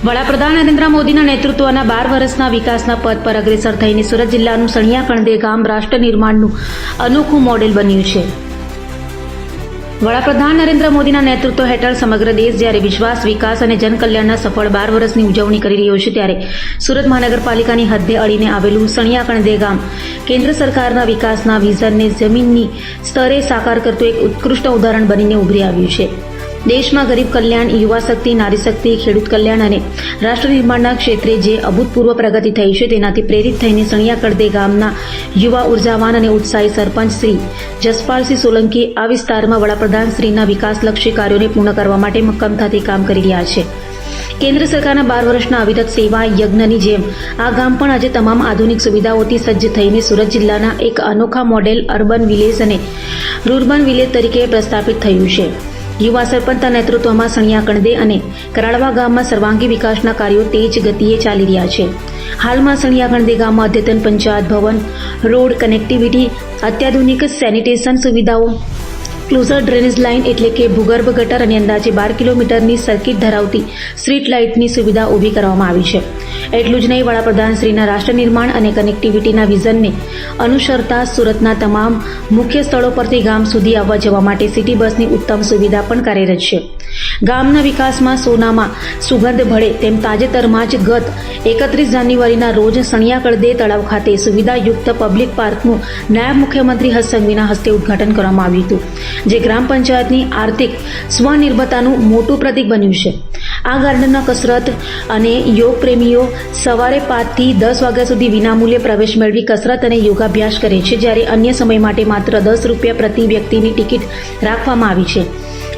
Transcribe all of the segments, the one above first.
વડાપ્રધાન નરેન્દ્ર મોદીના નેતૃત્વના 12 વર્ષના વિકાસના પથ પર અગ્રેસર થઈને સુરત જિલ્લાનું સણિયા કણદે ગામ રાષ્ટ્ર નિર્માણનું અનોખું મોડેલ બન્યું છે। વડાપ્રધાન નરેન્દ્ર મોદીના નેતૃત્વ હેઠળ સમગ્ર દેશ જ્યારે વિશ્વાસ, વિકાસ અને જનકલ્યાણના સફળ 12 વર્ષની ઉજવણી કરી રહ્યો છે, ત્યારે સુરત મહાનગરપાલિકાની હદને અડીને આવેલું સણિયા કણદે ગામ કેન્દ્ર સરકારના વિકાસના વિઝનને જમીનની સ્તરે સાકાર કરતું એક ઉત્કૃષ્ટ ઉદાહરણ બનીને ઉભરી આવ્યું છે। દેશમાં ગરીબ કલ્યાણ, યુવા શક્તિ, નારી શક્તિ, ખેડૂત કલ્યાણ અને રાષ્ટ્ર નિર્માણના ક્ષેત્રે જે અભૂતપૂર્વ પ્રગતિ થઈ છે, તેનાથી પ્રેરિત થઈને સણિયા કણદે ગામના યુવા, ઉર્જાવાન અને ઉત્સાહી સરપંચ શ્રી જસપાલસિંહ સોલંકી આ વિસ્તારમાં વડાપ્રધાન શ્રીના વિકાસલક્ષી કાર્યોને પૂર્ણ કરવા માટે મક્કમતાથી કામ કરી રહ્યા છે। કેન્દ્ર સરકારના 12 વર્ષના અવિરત સેવા યજ્ઞની જેમ આ ગામ પણ આજે તમામ આધુનિક સુવિધાઓથી સજ્જ થઈને સુરત જિલ્લાના એક અનોખા મોડેલ અર્બન વિલેજ અને રૂરબન વિલેજ તરીકે પ્રસ્થાપિત થયું છે। યુવા સરપંચના નેતૃત્વમાં સણિયા કણદે અને કરાળવા ગામમાં સર્વાંગી વિકાસના કાર્યો તેજ ગતિએ ચાલી રહ્યા છે। હાલમાં સણિયા કણદે ગામમાં અદ્યતન પંચાયત ભવન, રોડ કનેક્ટિવિટી, અત્યાધુનિક સેનિટેશન સુવિધાઓ, ક્લોઝર ડ્રેનેજ લાઇન એટલે કે ભૂગર્ભ ગટર અને અંદાજે 12 કિલોમીટરની સર્કિટ ધરાવતી સ્ટ્રીટ લાઇટની સુવિધા ઊભી કરવામાં આવી છે। એટલું જ નહીં, વડાપ્રધાન શ્રીના રાષ્ટ્ર નિર્માણ અને કનેક્ટિવિટીના વિઝનને અનુસરતા સુરતના તમામ મુખ્ય સ્થળો પરથી ગામ સુધી આવવા જવા માટે સિટી બસની ઉત્તમ સુવિધા પણ કાર્યરત છે। ગામના વિકાસમાં સોનામાં સુગંધ ભળે તેમ તાજેતરમાં જ ગત 31 જાન્યુઆરીના રોજ સણિયા કણદે તળાવ ખાતે સુવિધાયુક્ત પબ્લિક પાર્કનું નાયબ મુખ્યમંત્રી હર્ષ સંઘવીના હસ્તે ઉદ્ઘાટન કરવામાં આવ્યું હતું, જે ગ્રામ પંચાયતની આર્થિક સ્વનિર્ભરતાનું મોટું પ્રતીક બન્યું છે। આ ગાર્ડનમાં કસરત અને યોગ પ્રેમીઓ સવારે 5 થી 10 વાગ્યા સુધી વિનામૂલ્યે પ્રવેશ મેળવી કસરત અને યોગાભ્યાસ કરે છે, જ્યારે અન્ય સમય માટે માત્ર 10 રૂપિયા પ્રતિ વ્યક્તિની ટિકિટ રાખવામાં આવી છે।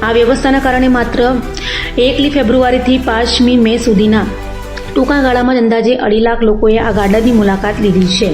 આ વ્યવસ્થાના કારણે માત્ર 1 ફેબ્રુઆરીથી 5મી મે સુધીના ટૂંકા ગાળામાં અંદાજે 2.5 લાખ લોકોએ આ ગાર્ડનની મુલાકાત લીધી છે।